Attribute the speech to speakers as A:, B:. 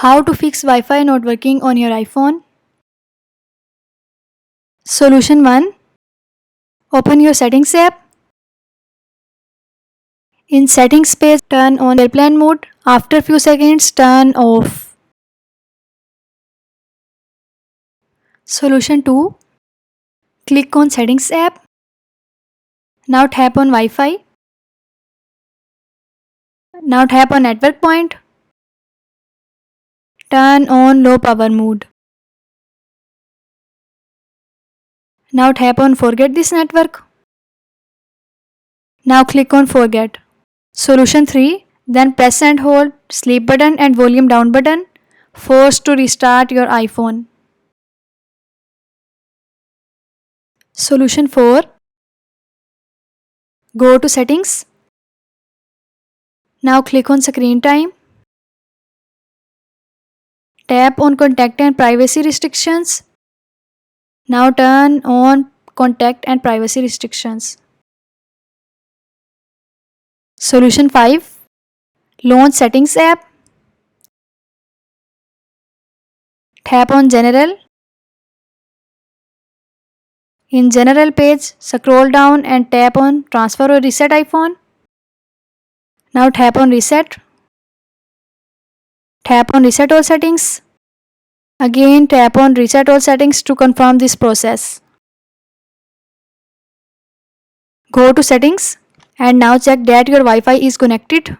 A: How to fix Wi-Fi not working on your iPhone? Solution 1. Open your settings app. In settings page, turn on airplane mode. After few seconds, turn off. Solution 2. Click on settings app. Now tap on Wi-Fi. Now tap on network point. Turn on low power mode. Now tap on forget this network. Now click on forget. Solution 3. Then press and hold sleep button and volume down button. Force to restart your iPhone. Solution 4. Go to settings. Now click on screen time. Tap on contact and privacy restrictions. Now turn on contact and privacy restrictions. Solution 5. Launch settings app. Tap on general. In general page, scroll down and tap on transfer or reset iPhone. Now tap on reset. Tap on reset all settings. Again tap on reset all settings to confirm this process. Go to settings and now check that your Wi-Fi is connected.